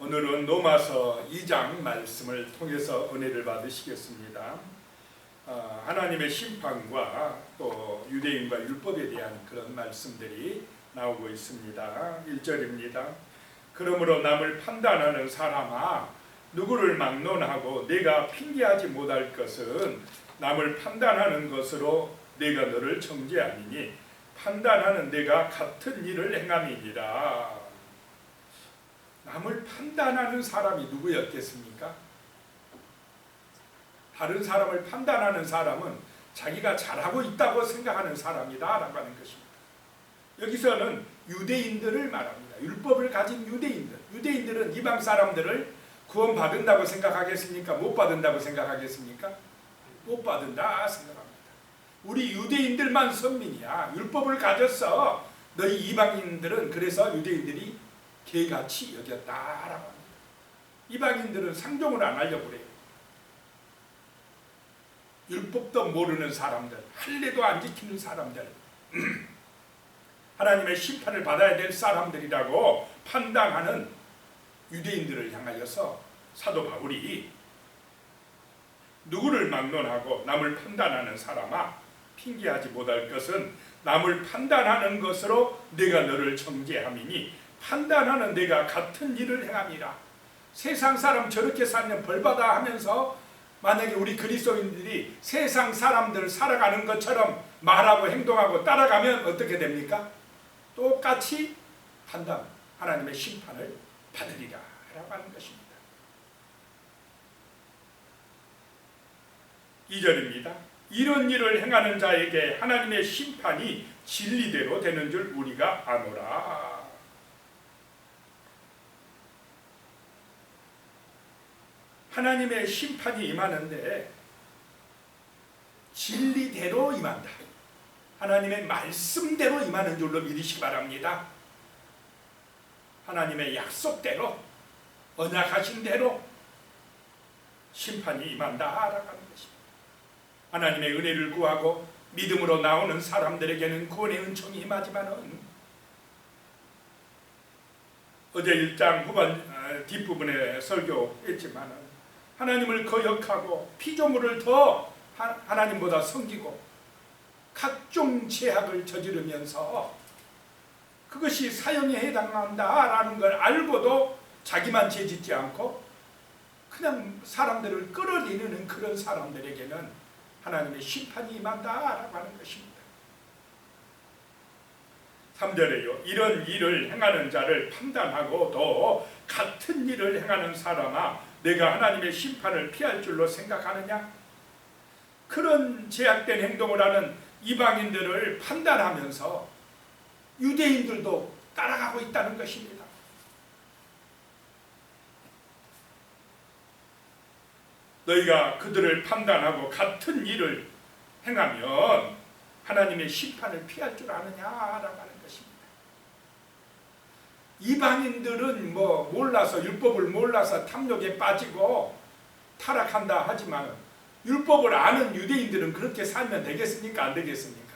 오늘은 로마서 2장 말씀을 통해서 은혜를 받으시겠습니다. 하나님의 심판과 또 유대인과 율법에 대한 그런 말씀들이 나오고 있습니다. 1절입니다. 그러므로 남을 판단하는 사람아, 누구를 막론하고 내가 핑계하지 못할 것은 남을 판단하는 것으로 내가 너를 정죄하니니 판단하는 내가 같은 일을 행함이니라. 남을 판단하는 사람이 누구였겠습니까? 다른 사람을 판단하는 사람은 자기가 잘하고 있다고 생각하는 사람이다 라고 하는 것입니다. 여기서는 유대인들을 말합니다. 율법을 가진 유대인들. 유대인들은 이방 사람들을 구원받는다고 생각하겠습니까? 못 받는다고 생각하겠습니까? 못 받는다 생각합니다. 우리 유대인들만 선민이야. 율법을 가졌어. 너희 이방인들은 그래서 유대인들이 개같이 여겼다라고 합니다. 이방인들은 상종을 안 하려고 그래요. 율법도 모르는 사람들, 할례도 안 지키는 사람들, 하나님의 심판을 받아야 될 사람들이라고 판단하는 유대인들을 향하여서 사도 바울이 누구를 막론하고 남을 판단하는 사람아, 핑계하지 못할 것은 남을 판단하는 것으로 내가 너를 정죄함이니 판단하는 내가 같은 일을 행함이라. 세상 사람 저렇게 살면 벌받아 하면서 만약에 우리 그리스도인들이 세상 사람들 살아가는 것처럼 말하고 행동하고 따라가면 어떻게 됩니까? 똑같이 판단, 하나님의 심판을 받으리라 라고 하는 것입니다. 2절입니다. 이런 일을 행하는 자에게 하나님의 심판이 진리대로 되는 줄 우리가 아노라. 하나님의 심판이 임하는데 진리대로 임한다. 하나님의 말씀대로 임하는 줄로 믿으시기 바랍니다. 하나님의 약속대로, 언약하신 대로 심판이 임한다라고 하는 것입니다. 하나님의 은혜를 구하고 믿음으로 나오는 사람들에게는 구원의 은총이 임하지만은 어제 1장 후반 뒷부분에 설교했지만은 하나님을 거역하고 피조물을 더 하나님보다 섬기고 각종 죄악을 저지르면서 그것이 사형에 해당한다라는 걸 알고도 자기만 죄짓지 않고 그냥 사람들을 끌어내리는 그런 사람들에게는 하나님의 심판이 임한다라고 하는 것입니다. 3절에요. 이런 일을 행하는 자를 판단하고도 같은 일을 행하는 사람아, 내가 하나님의 심판을 피할 줄로 생각하느냐? 그런 제약된 행동을 하는 이방인들을 판단하면서 유대인들도 따라가고 있다는 것입니다. 너희가 그들을 판단하고 같은 일을 행하면 하나님의 심판을 피할 줄 아느냐라고 하는 것입니다. 이방인들은 몰라서 율법을 몰라서 탐욕에 빠지고 타락한다 하지만 율법을 아는 유대인들은 그렇게 살면 되겠습니까? 안 되겠습니까?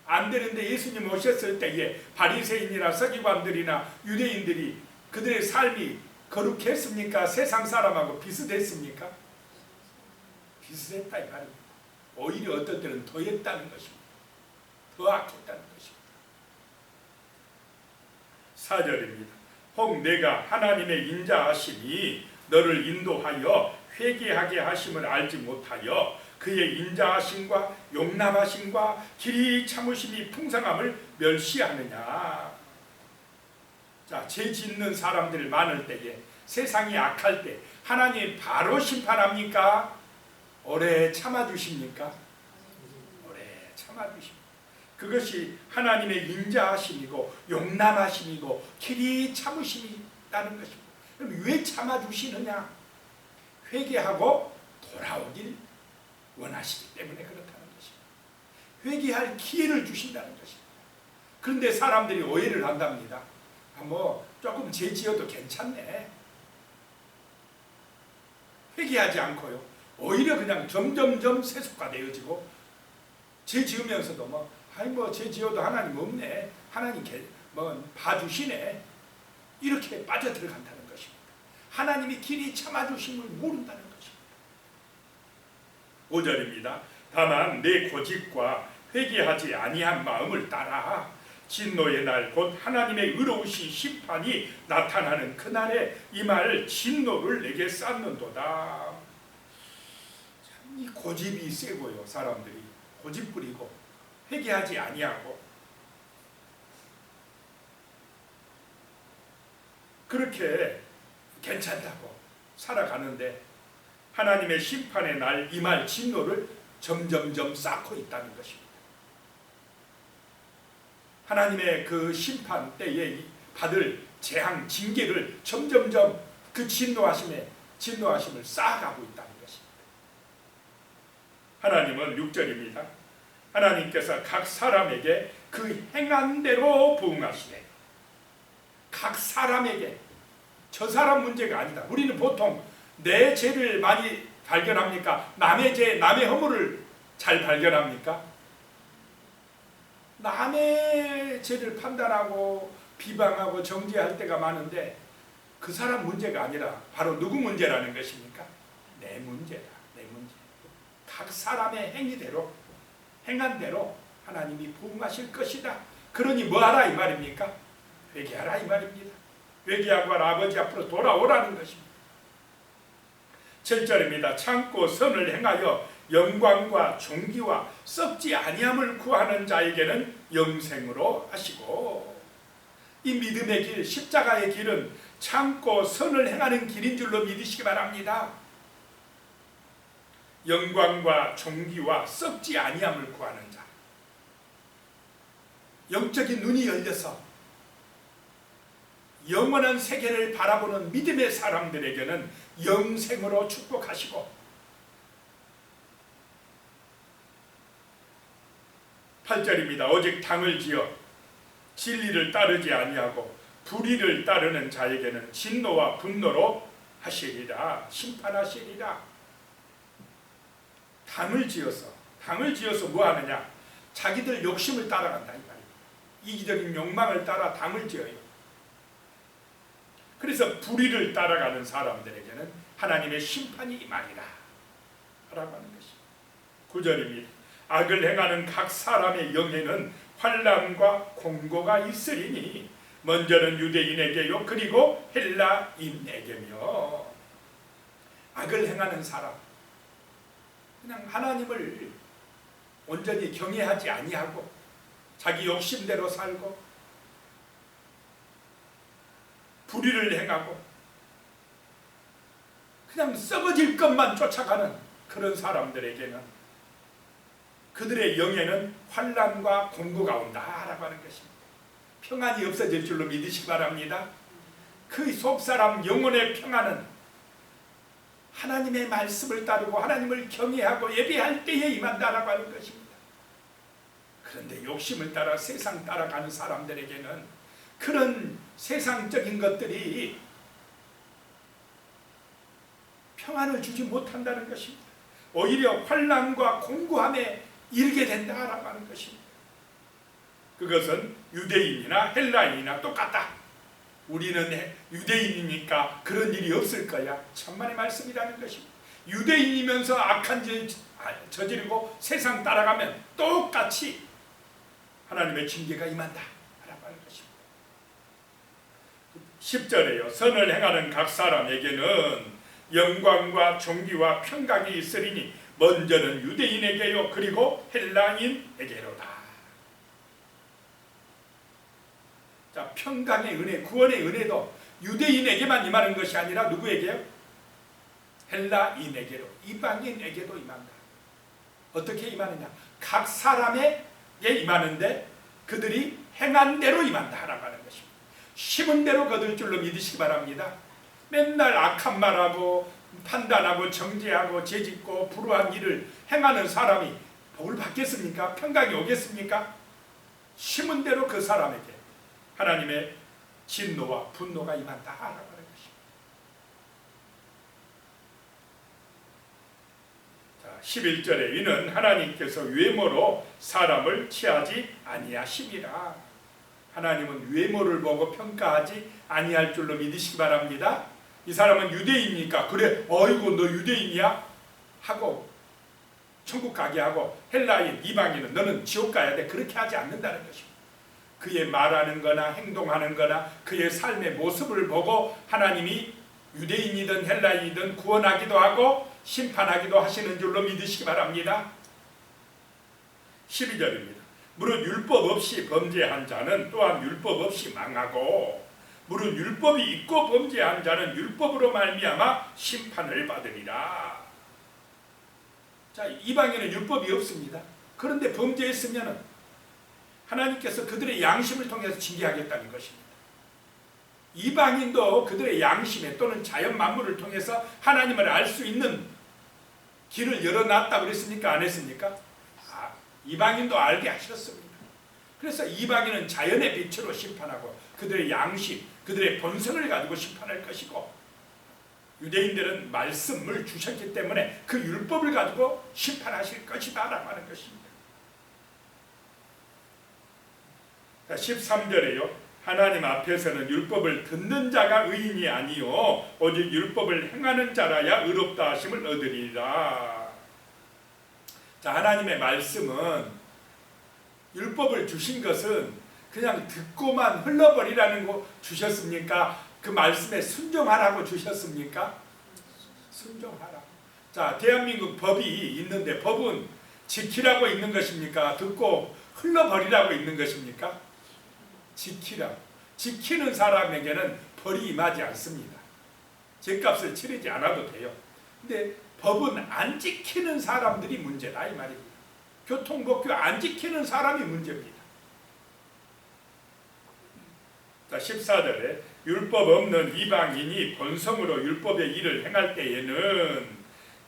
안 되는데 예수님 오셨을 때에 바리새인이나 서기관들이나 유대인들이 그들의 삶이 거룩했습니까? 세상 사람하고 비슷했습니까? 비슷했다 이 말입니다. 오히려 어떤 때는 더했다는 것입니다. 더 악했다는 것입니다. 4절입니다. 혹 내가 하나님의 인자하심이 너를 인도하여 회개하게 하심을 알지 못하여 그의 인자하심과 용납하심과 길이 참으심이 풍성함을 멸시하느냐. 자, 죄 짓는 사람들 많을 때에, 세상이 악할 때 하나님 바로 심판합니까? 오래 참아주십니까? 오래 참아주십니다. 그것이 하나님의 인자하심이고 용납하심이고 길이 참으심이라는 것입니다. 그럼 왜 참아주시느냐? 회개하고 돌아오길 원하시기 때문에 그렇다는 것입니다. 회개할 기회를 주신다는 것입니다. 그런데 사람들이 오해를 한답니다. 조금 죄 지어도 괜찮네. 회개하지 않고요. 오히려 그냥 점점점 세속화되어지고 죄 지으면서도 죄 지어도 하나님 없네. 하나님 봐주시네. 이렇게 빠져들어간다는 것입니다. 하나님이 길이 참아주심을 모른다는 것입니다. 5절입니다. 다만 내 고집과 회개하지 아니한 마음을 따라 진노의 날 곧 하나님의 의로우신 심판이 나타나는 그날에 임할 진노를 내게 쌓는도다. 참, 이 고집이 세고요. 사람들이 고집 부리고 회개하지 아니하고 그렇게 괜찮다고 살아가는데 하나님의 심판의 날 임할 진노를 점점점 쌓고 있다는 것입니다. 하나님의 그 심판 때에 받을 재앙, 징계를 점점점 그 진노하심을 쌓아가고 있다는 것입니다. 하나님은 6절입니다. 하나님께서 각 사람에게 그 행한 대로 부응하시네. 각 사람에게, 저 사람 문제가 아니다. 우리는 보통 내 죄를 많이 발견합니까? 남의 죄, 남의 허물을 잘 발견합니까? 남의 죄를 판단하고 비방하고 정죄할 때가 많은데 그 사람 문제가 아니라 바로 누구 문제라는 것입니까? 내 문제다. 내 문제. 각 사람의 행위대로, 행한 대로 하나님이 부응하실 것이다. 그러니 뭐하라 이 말입니까? 회개하라 이 말입니다. 회개하고 아버지 앞으로 돌아오라는 것입니다. 7절입니다. 참고 선을 행하여 영광과 존귀와 썩지 아니함을 구하는 자에게는 영생으로 하시고, 이 믿음의 길, 십자가의 길은 참고 선을 행하는 길인 줄로 믿으시기 바랍니다. 영광과 존귀와 썩지 아니함을 구하는 자, 영적인 눈이 열려서 영원한 세계를 바라보는 믿음의 사람들에게는 영생으로 축복하시고, 8절입니다. 오직 당을 지어 진리를 따르지 아니하고 불의를 따르는 자에게는 진노와 분노로 하시리라. 심판하시리라. 당을 지어서 뭐 하느냐? 자기들 욕심을 따라간다 이 말입니다. 이기적인 욕망을 따라 당을 지어요. 그래서 불의를 따라가는 사람들에게는 하나님의 심판이 임하리라 라고 하는 것입니다. 9절입니다. 악을 행하는 각 사람의 영에는 환난과 공고가 있으리니 먼저는 유대인에게요 그리고 헬라인에게며. 악을 행하는 사람, 그냥 하나님을 온전히 경외하지 아니하고 자기 욕심대로 살고 불의를 행하고 그냥 썩어질 것만 쫓아가는 그런 사람들에게는, 그들의 영에는 환난과 공고가 온다라고 하는 것입니다. 평안이 없어질 줄로 믿으시기 바랍니다. 그 속사람 영혼의 평안은 하나님의 말씀을 따르고 하나님을 경외하고 예배할 때에 임한다라고 하는 것입니다. 그런데 욕심을 따라 세상 따라가는 사람들에게는 그런 세상적인 것들이 평안을 주지 못한다는 것입니다. 오히려 환난과 공고함에 이르게 된다라고 하는 것입니다. 그것은 유대인이나 헬라인이나 똑같다. 우리는 유대인이니까 그런 일이 없을 거야. 천만의 말씀이라는 것입니다. 유대인이면서 악한 죄 저지르고 세상 따라가면 똑같이 하나님의 징계가 임한다 라고 하는 것입니다. 10절에요. 선을 행하는 각 사람에게는 영광과 존귀와 평강이 있으리니 먼저는 유대인에게요 그리고 헬라인에게로다. 자, 평강의 은혜, 구원의 은혜도 유대인에게만 임하는 것이 아니라 누구에게요? 헬라인에게로, 이방인에게도 임한다. 어떻게 임하느냐? 각 사람에게 임하는데 그들이 행한 대로 임한다라고 하는 것입니다. 심은 대로 거둘 줄로 믿으시기 바랍니다. 맨날 악한 말하고 판단하고 정죄하고 죄짓고 불우한 일을 행하는 사람이 복을 받겠습니까? 평강이 오겠습니까? 심은 대로 그 사람에게 하나님의 진노와 분노가 임한다라고 하는 것입니다. 자, 11절에 이는 하나님께서 외모로 사람을 취하지 아니하심이라. 하나님은 외모를 보고 평가하지 아니할 줄로 믿으시기 바랍니다. 이 사람은 유대인이니까 그래 어이구 너 유대인이야? 하고 천국 가게 하고 헬라인 이방인은 너는 지옥 가야 돼. 그렇게 하지 않는다는 것입니다. 그의 말하는 거나 행동하는 거나 그의 삶의 모습을 보고 하나님이 유대인이든 헬라인이든 구원하기도 하고 심판하기도 하시는 줄로 믿으시기 바랍니다. 12절입니다. 무릇 율법 없이 범죄한 자는 또한 율법 없이 망하고 무릇 율법이 있고 범죄한 자는 율법으로 말미암아 심판을 받으리라. 자, 이방인은 율법이 없습니다. 그런데 범죄했으면 하나님께서 그들의 양심을 통해서 징계하겠다는 것입니다. 이방인도 그들의 양심에 또는 자연 만물을 통해서 하나님을 알 수 있는 길을 열어놨다고 그랬습니까? 안 했습니까? 이방인도 알게 하셨습니다. 그래서 이방인은 자연의 빛으로 심판하고 그들의 양심, 그들의 본성을 가지고 심판할 것이고 유대인들은 말씀을 주셨기 때문에 그 율법을 가지고 심판하실 것이다 라고 하는 것입니다. 13절에요. 하나님 앞에서는 율법을 듣는 자가 의인이 아니요 오직 율법을 행하는 자라야 의롭다 하심을 얻으리라. 자, 하나님의 말씀은 율법을 주신 것은 그냥 듣고만 흘러버리라는 거 주셨습니까? 그 말씀에 순종하라고 주셨습니까? 순종하라. 자, 대한민국 법이 있는데 법은 지키라고 있는 것입니까? 듣고 흘러버리라고 있는 것입니까? 지키라. 지키는 사람에게는 벌이 임하지 않습니다. 죗값을 치르지 않아도 돼요. 근데 법은 안 지키는 사람들이 문제다 이 말입니다. 교통법규 안 지키는 사람이 문제입니다. 자, 14절에 율법 없는 이방인이 본성으로 율법의 일을 행할 때에는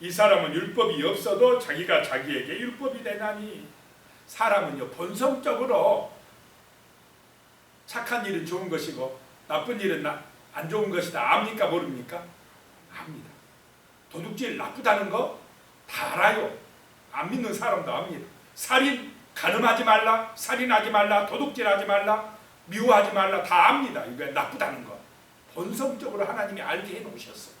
이 사람은 율법이 없어도 자기가 자기에게 율법이 되나니. 사람은요 본성적으로 착한 일은 좋은 것이고 나쁜 일은 안 좋은 것이다 압니까 모릅니까? 압니다. 도둑질 나쁘다는 거 다 알아요. 안 믿는 사람도 압니다. 살인 간음하지 말라, 살인하지 말라, 도둑질하지 말라, 미워하지 말라 다 압니다. 이게 나쁘다는 거 본성적으로 하나님이 알게 해놓으셨어요.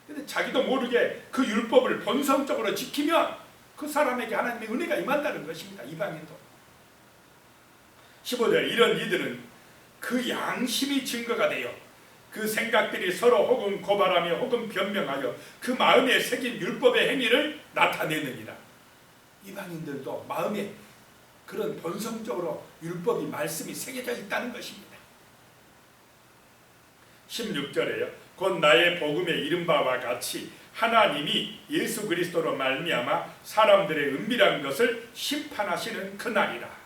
근데 자기도 모르게 그 율법을 본성적으로 지키면 그 사람에게 하나님의 은혜가 임한다는 것입니다. 이방인도. 15절 이런 이들은 그 양심이 증거가 되어 그 생각들이 서로 혹은 고발하며 혹은 변명하여 그 마음에 새긴 율법의 행위를 나타내느니라. 이방인들도 마음에 그런 본성적으로 율법이 말씀이 새겨져 있다는 것입니다. 16절에요. 곧 나의 복음에 이른 바와 같이 하나님이 예수 그리스도로 말미암아 사람들의 은밀한 것을 심판하시는 그날이라.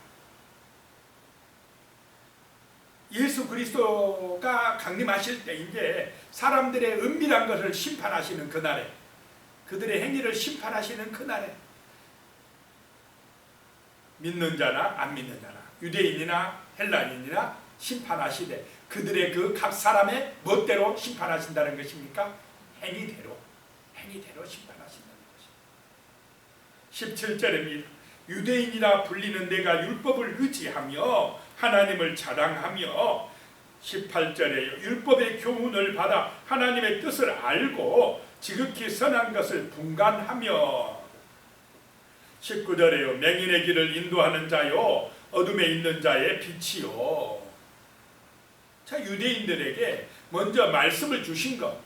예수 그리스도가 강림하실 때 이제 사람들의 은밀한 것을 심판하시는 그날에 그들의 행위를 심판하시는 그날에 믿는 자나 안 믿는 자나 유대인이나 헬라인이나 심판하시되 그들의 그 각 사람의 멋대로 심판하신다는 것입니까? 행위대로 심판하신다는 것입니다. 17절입니다. 유대인이라 불리는 내가 율법을 의지하며 하나님을 자랑하며 18절에 율법의 교훈을 받아 하나님의 뜻을 알고 지극히 선한 것을 분간하며 19절에요. 맹인의 길을 인도하는 자요 어둠에 있는 자의 빛이요. 자, 유대인들에게 먼저 말씀을 주신 것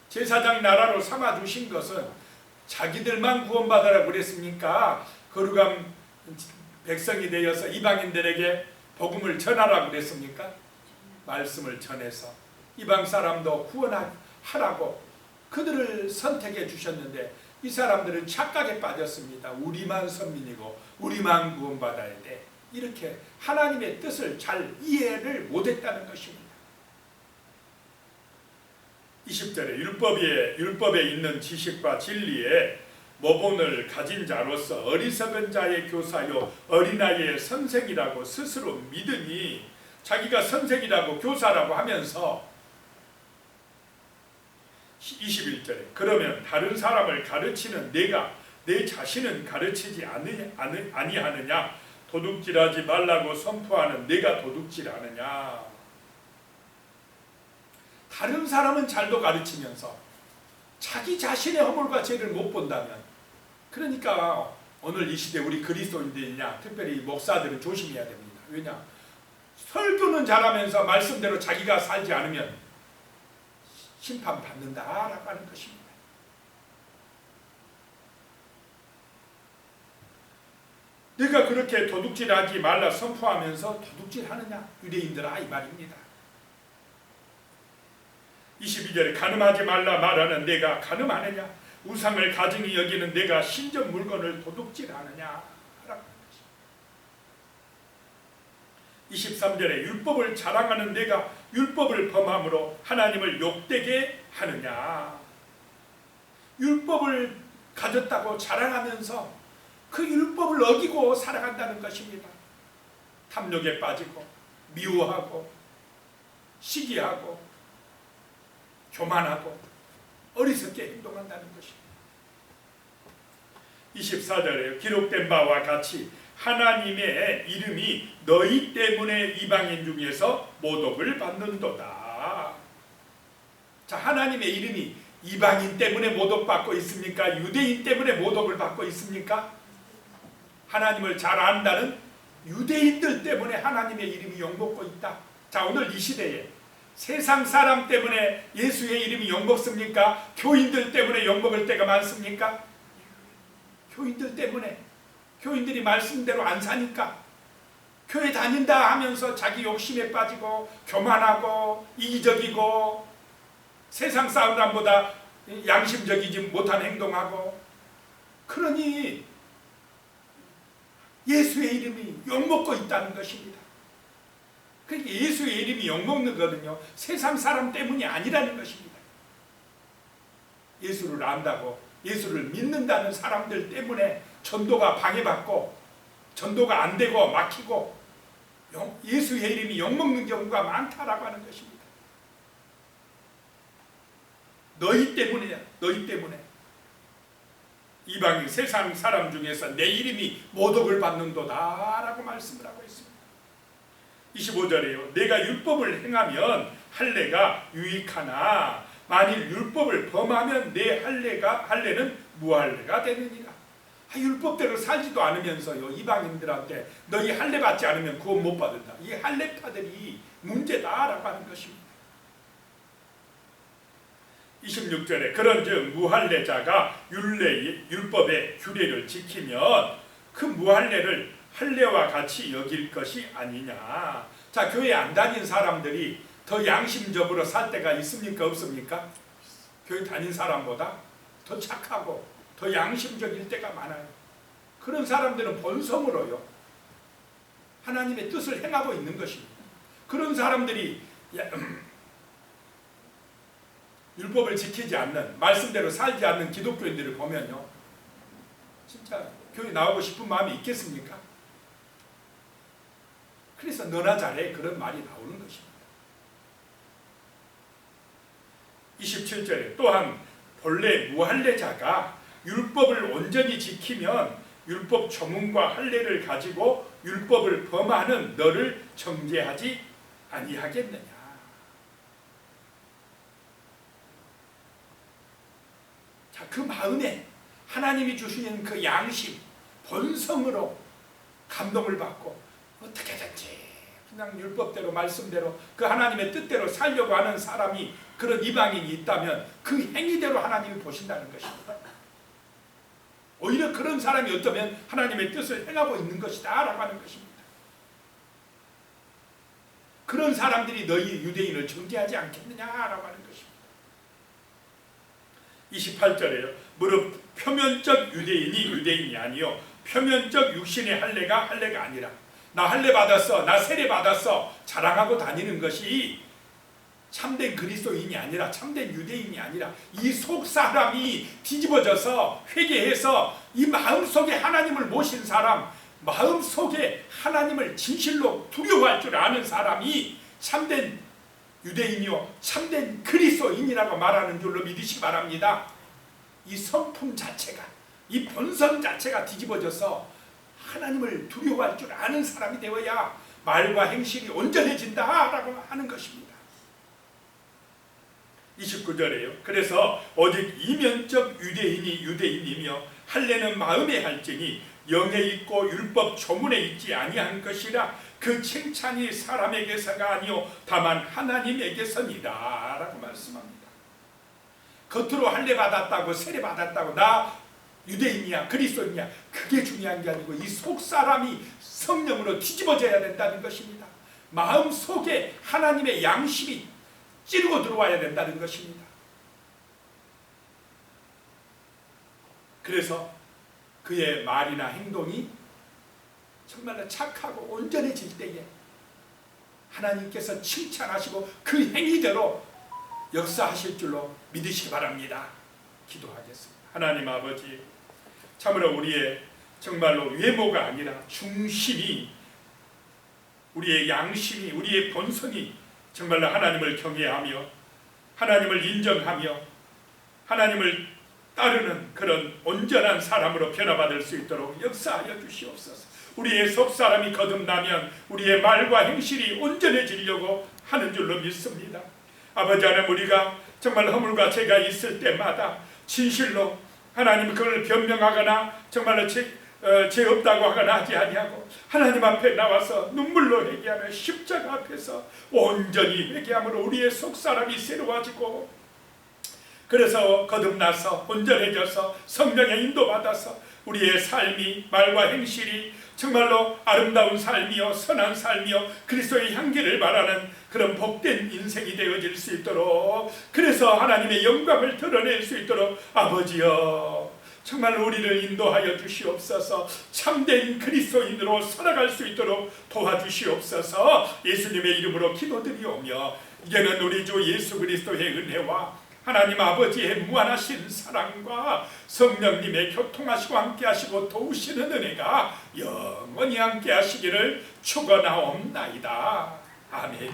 제사장 나라로 삼아 주신 것은 자기들만 구원받으라고 그랬습니까? 거룩한 백성이 되어서 이방인들에게 복음을 전하라고 그랬습니까? 말씀을 전해서 이방 사람도 구원하라고 그들을 선택해 주셨는데 이 사람들은 착각에 빠졌습니다. 우리만 선민이고 우리만 구원받아야 돼. 이렇게 하나님의 뜻을 잘 이해를 못했다는 것입니다. 20절에 율법에 있는 지식과 진리에 모본을 가진 자로서 어리석은 자의 교사요 어린아이의 선생이라고 스스로 믿으니 자기가 선생이라고 교사라고 하면서 21절에 그러면 다른 사람을 가르치는 내가 내 자신은 가르치지 아니하느냐 도둑질하지 말라고 선포하는 내가 도둑질하느냐 다른 사람은 잘도 가르치면서 자기 자신의 허물과 죄를 못 본다면, 그러니까 오늘 이 시대 우리 그리스도인들이냐, 특별히 목사들은 조심해야 됩니다. 왜냐? 설교는 잘하면서 말씀대로 자기가 살지 않으면 심판받는다라고 하는 것입니다. 내가 그렇게 도둑질하지 말라 선포하면서 도둑질하느냐? 유대인들아, 이 말입니다. 22절에 간음하지 말라 말하는 내가 간음하느냐? 우상을 가증히 여기는 내가 신전 물건을 도둑질하느냐? 23절에 율법을 자랑하는 내가 율법을 범함으로 하나님을 욕되게 하느냐? 율법을 가졌다고 자랑하면서 그 율법을 어기고 살아간다는 것입니다. 탐욕에 빠지고 미워하고 시기하고 교만하고 어리석게 행동한다는 것입니다. 24절에 기록된 바와 같이 하나님의 이름이 너희 때문에 이방인 중에서 모독을 받는도다. 자, 하나님의 이름이 이방인 때문에 모독받고 있습니까? 유대인 때문에 모독을 받고 있습니까? 하나님을 잘 안다는 유대인들 때문에 하나님의 이름이 욕먹고 있다. 자, 오늘 이 시대에 세상 사람 때문에 예수의 이름이 욕먹습니까? 교인들 때문에 욕먹을 때가 많습니까? 교인들 때문에, 교인들이 말씀대로 안 사니까, 교회 다닌다 하면서 자기 욕심에 빠지고 교만하고 이기적이고 세상 사람보다 양심적이지 못한 행동하고, 그러니 예수의 이름이 욕먹고 있다는 것입니다. 그러니까 예수의 이름이 욕먹는 거는요, 세상 사람 때문이 아니라는 것입니다. 예수를 안다고, 예수를 믿는다는 사람들 때문에 전도가 방해받고 전도가 안 되고 막히고 예수의 이름이 욕먹는 경우가 많다라고 하는 것입니다. 너희 때문이야. 너희 때문에 이방인 세상 사람 중에서 내 이름이 모독을 받는도다 라고 말씀을 하고 있습니다. 25절에요. 내가 율법을 행하면 할례가 유익하나 만일 율법을 범하면 내 할례는 무할례가 되느니라. 율법대로 살지도 않으면서요, 이방인들한테 너희 할례 받지 않으면 구원 못 받는다. 이 할례파들이 문제다라고 하는 것입니다. 26절에 그런즉 무할례자가 율법의 규례를 지키면 그 무할례를 할례와 같이 여길 것이 아니냐. 자, 교회 안 다닌 사람들이 더 양심적으로 살 때가 있습니까? 없습니까? 교회 다닌 사람보다 더 착하고 더 양심적일 때가 많아요. 그런 사람들은 본성으로요, 하나님의 뜻을 행하고 있는 것입니다. 그런 사람들이 율법을 지키지 않는, 말씀대로 살지 않는 기독교인들을 보면요, 진짜 교회 나오고 싶은 마음이 있겠습니까? 그래서 너나 잘해, 그런 말이 나오는 것입니다. 27절에 또한 본래 무할례자가 율법을 온전히 지키면 율법 조문과 할례를 가지고 율법을 범하는 너를 정죄하지 아니하겠느냐. 자, 그 마음에 하나님이 주시는 그 양심, 본성으로 감동을 받고 어떻게든지 그냥 율법대로 말씀대로 그 하나님의 뜻대로 살려고 하는 사람이, 그런 이방인이 있다면 그 행위대로 하나님이 보신다는 것입니다. 오히려 그런 사람이 어쩌면 하나님의 뜻을 행하고 있는 것이다 라고 하는 것입니다. 그런 사람들이 너희 유대인을 정죄하지 않겠느냐라고 하는 것입니다. 28절에요. 무릇 표면적 유대인이 유대인이 아니요 표면적 육신의 할례가 할례가 아니라, 나 할례 받았어, 나 세례 받았어 자랑하고 다니는 것이 참된 그리스도인이 아니라, 참된 유대인이 아니라, 이 속 사람이 뒤집어져서 회개해서 이 마음속에 하나님을 모신 사람, 마음속에 하나님을 진실로 두려워할 줄 아는 사람이 참된 유대인이요 참된 그리스도인이라고 말하는 줄로 믿으시기 바랍니다. 이 성품 자체가, 이 본성 자체가 뒤집어져서 하나님을 두려워할 줄 아는 사람이 되어야 말과 행실이 온전해진다라고 하는 것입니다. 29절에요. 그래서 오직 이면적 유대인이 유대인이며 할례는 마음에 할지니 영에 있고 율법 조문에 있지 아니한 것이라 그 칭찬이 사람에게서가 아니요 다만 하나님에게서니라 라고 말씀합니다. 겉으로 할례 받았다고 세례 받았다고 나 유대인이야 그리스도인이야 그게 중요한 게 아니고 이 속사람이 성령으로 뒤집어져야 된다는 것입니다. 마음 속에 하나님의 양심이 찌르고 들어와야 된다는 것입니다. 그래서 그의 말이나 행동이 정말로 착하고 온전해질 때에 하나님께서 칭찬하시고 그 행위대로 역사하실 줄로 믿으시기 바랍니다. 기도하겠습니다. 하나님 아버지, 참으로 우리의 정말로 외모가 아니라 중심이, 우리의 양심이, 우리의 본성이 정말로 하나님을 경외하며 하나님을 인정하며 하나님을 따르는 그런 온전한 사람으로 변화받을 수 있도록 역사하여 주시옵소서. 우리의 속사람이 거듭나면 우리의 말과 행실이 온전해지려고 하는 줄로 믿습니다. 아버지 하나님, 우리가 정말 허물과 죄가 있을 때마다 진실로 하나님 그걸 변명하거나 정말로 죄 없다고 하거나 하지 아니하고 하나님 앞에 나와서 눈물로 회개하며 십자가 앞에서 온전히 회개함으로 우리의 속사람이 새로워지고, 그래서 거듭나서 온전해져서 성령의 인도받아서 우리의 삶이, 말과 행실이 정말로 아름다운 삶이요 선한 삶이요 그리스도의 향기를 말하는 그런 복된 인생이 되어질 수 있도록, 그래서 하나님의 영광을 드러낼 수 있도록 아버지여 정말 우리를 인도하여 주시옵소서. 참된 그리스도인으로 살아갈 수 있도록 도와주시옵소서. 예수님의 이름으로 기도드리오며, 이제는 우리 주 예수 그리스도의 은혜와 하나님 아버지의 무한하신 사랑과 성령님의 교통하시고 함께하시고 도우시는 은혜가 영원히 함께하시기를 축원하옵나이다. 아멘.